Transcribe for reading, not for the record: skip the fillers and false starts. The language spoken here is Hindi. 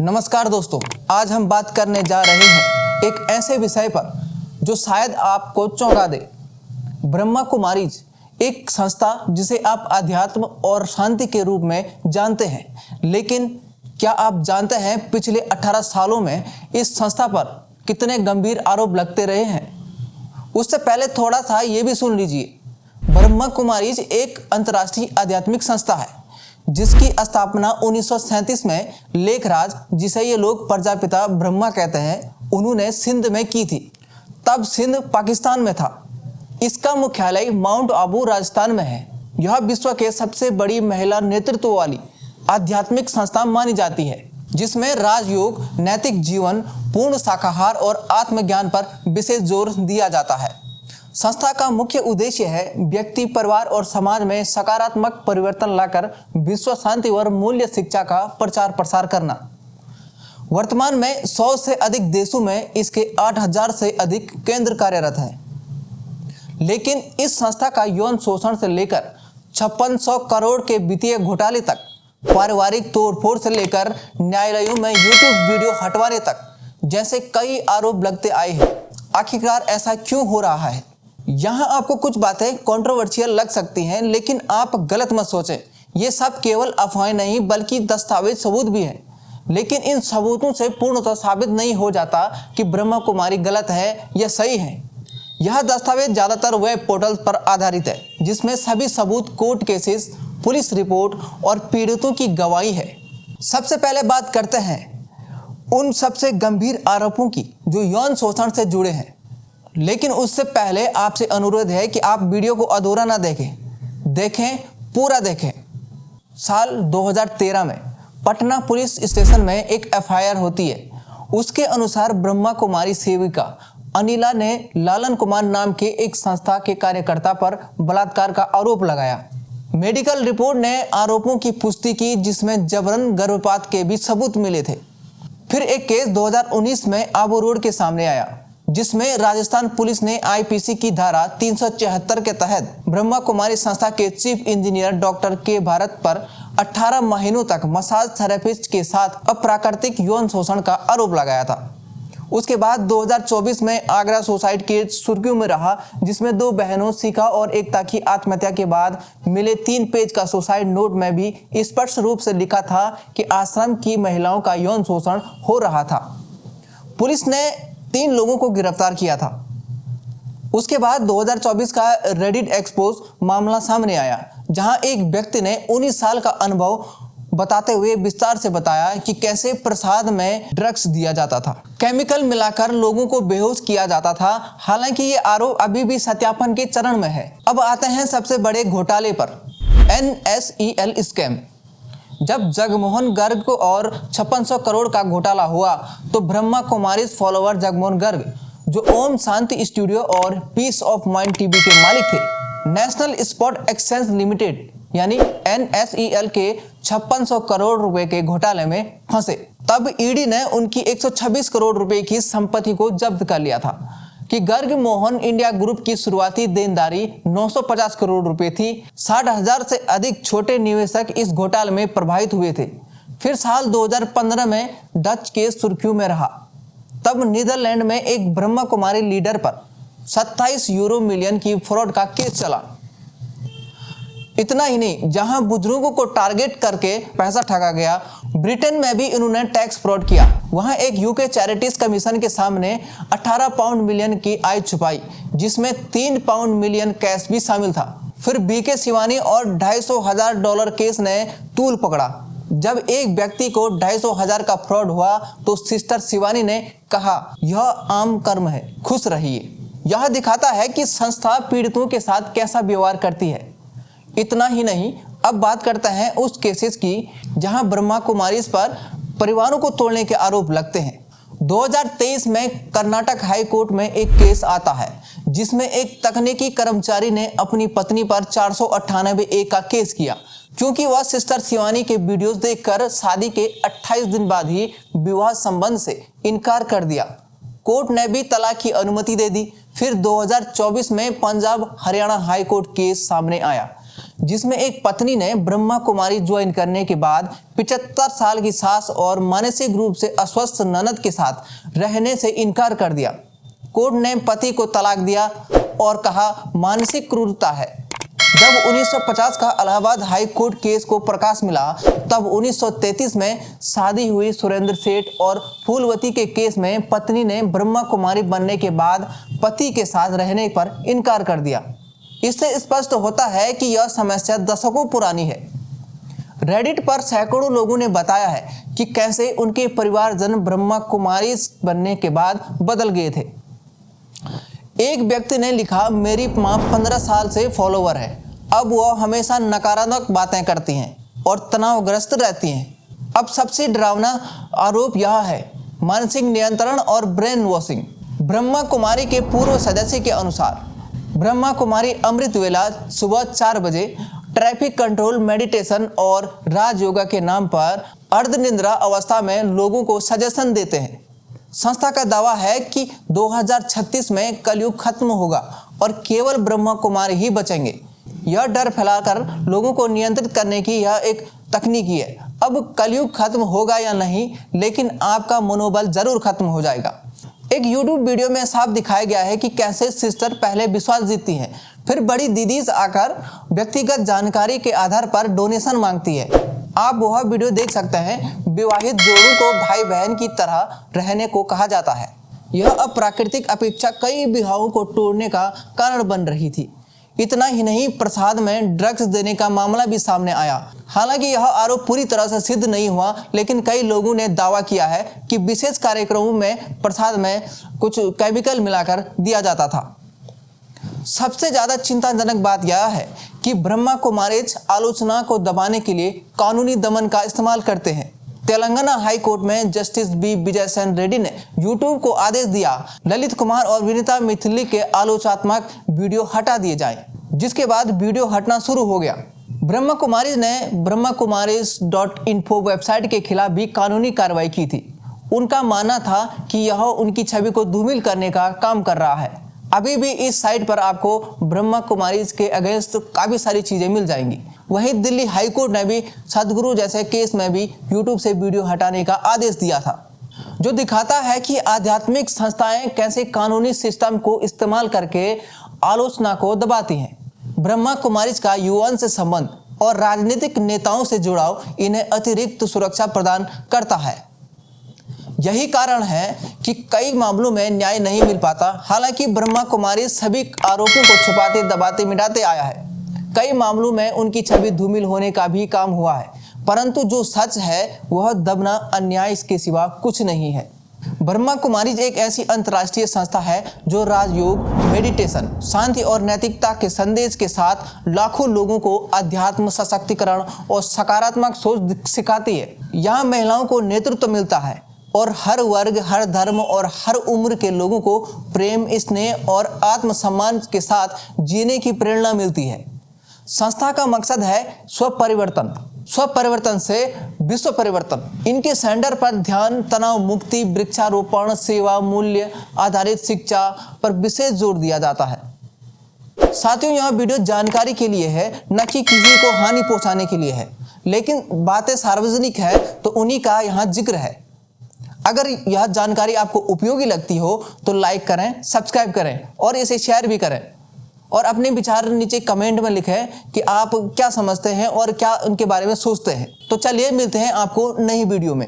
नमस्कार दोस्तों, आज हम बात करने जा रहे हैं एक ऐसे विषय पर जो शायद आपको चौंका दे। ब्रह्मा कुमारीज एक संस्था जिसे आप अध्यात्म और शांति के रूप में जानते हैं, लेकिन क्या आप जानते हैं पिछले 18 सालों में इस संस्था पर कितने गंभीर आरोप लगते रहे हैं? उससे पहले थोड़ा सा ये भी सुन लीजिए। ब्रह्मा कुमारीज एक अंतर्राष्ट्रीय आध्यात्मिक संस्था है जिसकी स्थापना 1937 में लेखराज, जिसे ये लोग प्रजापिता ब्रह्मा कहते हैं, उन्होंने सिंध में की थी। तब सिंध पाकिस्तान में था। इसका मुख्यालय माउंट आबू राजस्थान में है। यह विश्व के सबसे बड़ी महिला नेतृत्व वाली आध्यात्मिक संस्था मानी जाती है, जिसमें राजयोग, नैतिक जीवन, पूर्ण शाकाहार और आत्मज्ञान पर विशेष जोर दिया जाता है। संस्था का मुख्य उद्देश्य है व्यक्ति, परिवार और समाज में सकारात्मक परिवर्तन लाकर विश्व शांति और मूल्य शिक्षा का प्रचार प्रसार करना। वर्तमान में 100 से अधिक देशों में इसके 8000 से अधिक केंद्र कार्यरत हैं। लेकिन इस संस्था का यौन शोषण से लेकर 5600 करोड़ के वित्तीय घोटाले तक, पारिवारिक तोड़फोड़ से लेकर न्यायालयों में यूट्यूब वीडियो हटवाने तक जैसे कई आरोप लगते आए हैं। आखिरकार ऐसा क्यों हो रहा है? यहाँ आपको कुछ बातें कंट्रोवर्शियल लग सकती हैं, लेकिन आप गलत मत सोचें। ये सब केवल अफवाहें नहीं बल्कि दस्तावेज सबूत भी हैं। लेकिन इन सबूतों से पूर्णतः साबित नहीं हो जाता कि ब्रह्मा कुमारी गलत है या सही है। यह दस्तावेज ज़्यादातर वेब पोर्टल पर आधारित है, जिसमें सभी सबूत, कोर्ट केसेस, पुलिस रिपोर्ट और पीड़ितों की गवाही है। सबसे पहले बात करते हैं उन सबसे गंभीर आरोपों की जो यौन शोषण से जुड़े हैं। लेकिन उससे पहले आपसे अनुरोध है कि आप वीडियो को अधूरा ना देखें, पूरा देखें। साल 2013 में पटना पुलिस स्टेशन में एक एफआईआर होती है। उसके अनुसार ब्रह्मा कुमारी सेविका अनिला ने लालन कुमार नाम के एक संस्था के कार्यकर्ता पर बलात्कार का आरोप लगाया। मेडिकल रिपोर्ट ने आरोपों की पुष्टि की, जिसमें जबरन गर्भपात के भी सबूत मिले थे। फिर एक केस 2019 में आबू रोड के सामने आया, जिसमें राजस्थान पुलिस ने आईपीसी की धारा 374 के तहत ब्रह्मा कुमारी संस्था के चीफ इंजीनियर डॉक्टर के भारत पर 18 महीनों तक मसाज थेरेपिस्ट के साथ अप्राकृतिक यौन शोषण का आरोप लगाया था। उसके बाद 2024 में आगरा सुसाइड के सुर्खियों में रहा, जिसमें 2 बहनों शिखा और एकता की आत्महत्या के बाद मिले 3 पेज का सुसाइड नोट में भी स्पष्ट रूप से लिखा था कि आश्रम की महिलाओं का यौन शोषण हो रहा था। पुलिस ने 3 लोगों को गिरफ्तार किया था। उसके बाद 2024 का रेडिट एक्सपोज मामला सामने आया, जहां एक व्यक्ति ने 19 साल का अनुभव बताते हुए विस्तार से बताया कि कैसे प्रसाद में ड्रग्स दिया जाता था, केमिकल मिलाकर लोगों को बेहोश किया जाता था। हालांकि ये आरोप अभी भी सत्यापन के चरण में है। अब आते हैं सबसे बड़े घोटाले पर, NSEL स्कैम। जब जगमोहन गर्ग को और 5600 करोड़ का घोटाला हुआ, तो ब्रह्मा कुमारी फॉलोअर जगमोहन गर्ग, जो ओम शांति स्टूडियो और पीस ऑफ माइंड टीवी के मालिक थे, नेशनल स्पॉट एक्सचेंज लिमिटेड यानी NSEL के 5600 करोड़ रुपए के घोटाले में फंसे। तब ईडी ने उनकी 126 करोड़ रुपए की संपत्ति को जब्त कर लिया था कि गर्ग मोहन इंडिया ग्रुप की शुरुआती देनदारी 950 करोड़ रुपए थी। 60,000 से अधिक छोटे निवेशक इस घोटाले में प्रभावित हुए थे। फिर साल 2015 में डच केस सुर्खियों में रहा। तब नीदरलैंड में एक ब्रह्मा कुमारी लीडर पर 27 यूरो मिलियन की फ्रॉड का केस चला। इतना ही नहीं, जहां बुजुर्गों को टारगेट करके पैसा ठगा गया, ब्रिटेन में भी इन्होंने टैक्स फ्रॉड किया। वहां एक यूके चैरिटीज कमीशन के सामने 18 पाउंड मिलियन की आय छुपाई, जिसमें 3 पाउंड मिलियन कैश भी शामिल था। फिर बीके शिवानी और $250,000 केस ने तूल पकड़ा। जब एक व्यक्ति को 250,000 का फ्रॉड हुआ, तो सिस्टर शिवानी ने कहा, यह आम कर्म है, खुश रहिए। यह दिखाता है कि संस्था पीड़ितों के साथ कैसा व्यवहार करती है। इतना ही नहीं, अब बात करते हैं उस केसेस की जहां ब्रह्मा कुमारीज पर परिवारों को तोड़ने के आरोप लगते हैं। 2023 में कर्नाटक हाई कोर्ट में एक केस आता है, जिसमें एक तकनीकी कर्मचारी ने अपनी पत्नी पर 498A का केस किया, क्योंकि वह सिस्टर शिवानी के वीडियोस देखकर शादी के 28 दिन बाद ही विवाह संबंध से इनकार कर दिया। कोर्ट ने भी तलाक की अनुमति दे दी। फिर 2024 में Punjab Haryana high court case सामने आया, जिसमें एक पत्नी ने ब्रह्मा कुमारी ज्वाइन करने के बाद 75 साल की सास और मानसिक रूप से अस्वस्थ ननद के साथ रहने से इनकार कर दिया। कोर्ट ने पति को तलाक दिया और कहा मानसिक क्रूरता है। जब 1950 का इलाहाबाद हाई कोर्ट केस को प्रकाश मिला, तब 1933 में शादी हुई सुरेंद्र सेठ और फूलवती के केस में पत्नी ने ब्रह्मा कुमारी बनने के बाद पति के साथ रहने पर इनकार कर दिया। इससे स्पष्ट होता है कि यह समस्या दशकों पुरानी है। रेडिट पर सैकड़ों लोगों ने बताया है कि कैसे उनके परिवारजन ब्रह्मा कुमारी बनने के बाद बदल गए थे। एक व्यक्ति ने लिखा, मेरी मां 15 साल से फॉलोवर है। अब वह हमेशा नकारात्मक बातें करती हैं और तनावग्रस्त रहती हैं। अब सबसे डरावना आरोप यह है मानसिक नियंत्रण और ब्रेन वॉशिंग। ब्रह्मा कुमारी के पूर्व सदस्य के अनुसार ब्रह्मा कुमारी अमृत वेला सुबह 4 बजे ट्रैफिक कंट्रोल, मेडिटेशन और राज योगा के नाम पर अर्धनिद्रा अवस्था में लोगों को सजेशन देते हैं। संस्था का दावा है कि 2036 में कलयुग खत्म होगा और केवल ब्रह्मा कुमारी ही बचेंगे। यह डर फैलाकर लोगों को नियंत्रित करने की यह एक तकनीकी है। अब कलयुग खत्म होगा या नहीं, लेकिन आपका मनोबल जरूर खत्म हो जाएगा। एक YouTube वीडियो में साफ दिखाया गया है कि कैसे सिस्टर पहले विश्वास जीतती हैं, फिर बड़ी दीदीज आकर व्यक्तिगत जानकारी के आधार पर डोनेशन मांगती है। आप वह वीडियो देख सकते हैं। विवाहित जोड़ों को भाई बहन की तरह रहने को कहा जाता है। यह अप्राकृतिक अपेक्षा कई विवाहों को तोड़ने का कारण बन रही थी। इतना ही नहीं, प्रसाद में ड्रग्स देने का मामला भी सामने आया। हालांकि यह आरोप पूरी तरह से सिद्ध नहीं हुआ, लेकिन कई लोगों ने दावा किया है कि विशेष कार्यक्रमों में प्रसाद में कुछ केमिकल मिलाकर दिया जाता था। सबसे ज्यादा चिंताजनक बात यह है कि ब्रह्मा कुमारीज आलोचना को दबाने के लिए कानूनी दमन का इस्तेमाल करते हैं। तेलंगाना हाई कोर्ट में जस्टिस बी विजय सेन रेड्डी ने यूट्यूब को आदेश दिया ललित कुमार और विनीता मिथिली के आलोचनात्मक वीडियो हटा दिए जाए, जिसके बाद वीडियो हटना शुरू हो गया। ब्रह्मा कुमारीज ने brahmakumaris.info वेबसाइट के खिलाफ भी कानूनी कार्रवाई की थी। उनका मानना था कि यह उनकी छवि को धूमिल करने का काम कर रहा है। अभी भी इस साइट पर आपको ब्रह्मा कुमारीज के अगेंस्ट काफ़ी सारी चीज़ें मिल जाएंगी। वहीं दिल्ली हाई कोर्ट ने भी सदगुरु जैसे केस में भी यूट्यूब से वीडियो हटाने का आदेश दिया था, जो दिखाता है कि आध्यात्मिक संस्थाएं कैसे कानूनी सिस्टम को इस्तेमाल करके आलोचना को दबाती हैं। ब्रह्मा कुमारीज का युवाओं से संबंध और राजनीतिक नेताओं से जुड़ाव इन्हें अतिरिक्त सुरक्षा प्रदान करता है। यही कारण है कि कई मामलों में न्याय नहीं मिल पाता। हालांकि ब्रह्मा कुमारी सभी आरोपों को छुपाते, दबाते, मिटाते आया है। कई मामलों में उनकी छवि धूमिल होने का भी काम हुआ है, परंतु जो सच है वह दबना अन्याय के सिवा कुछ नहीं है। ब्रह्मा कुमारीज एक ऐसी अंतर्राष्ट्रीय संस्था है जो राजयोग, मेडिटेशन, शांति और नैतिकता के संदेश के साथ लाखों लोगों को अध्यात्म, सशक्तिकरण और सकारात्मक सोच सिखाती है। यहाँ महिलाओं को नेतृत्व मिलता है और हर वर्ग, हर धर्म और हर उम्र के लोगों को प्रेम, स्नेह और आत्मसम्मान के साथ जीने की प्रेरणा मिलती है। संस्था का मकसद है स्वपरिवर्तन से विश्व परिवर्तन। इनके सेंटर पर ध्यान, तनाव मुक्ति, वृक्षारोपण, सेवा, मूल्य आधारित शिक्षा पर विशेष जोर दिया जाता है। साथियों, यह वीडियो जानकारी के लिए है, न कि किसी को हानि पहुंचाने के लिए है, लेकिन बातें सार्वजनिक है तो उन्हीं का यहाँ जिक्र है। अगर यह जानकारी आपको उपयोगी लगती हो तो लाइक करें, सब्सक्राइब करें और इसे शेयर भी करें, और अपने विचार नीचे कमेंट में लिखें कि आप क्या समझते हैं और क्या उनके बारे में सोचते हैं। तो चलिए मिलते हैं आपको नई वीडियो में।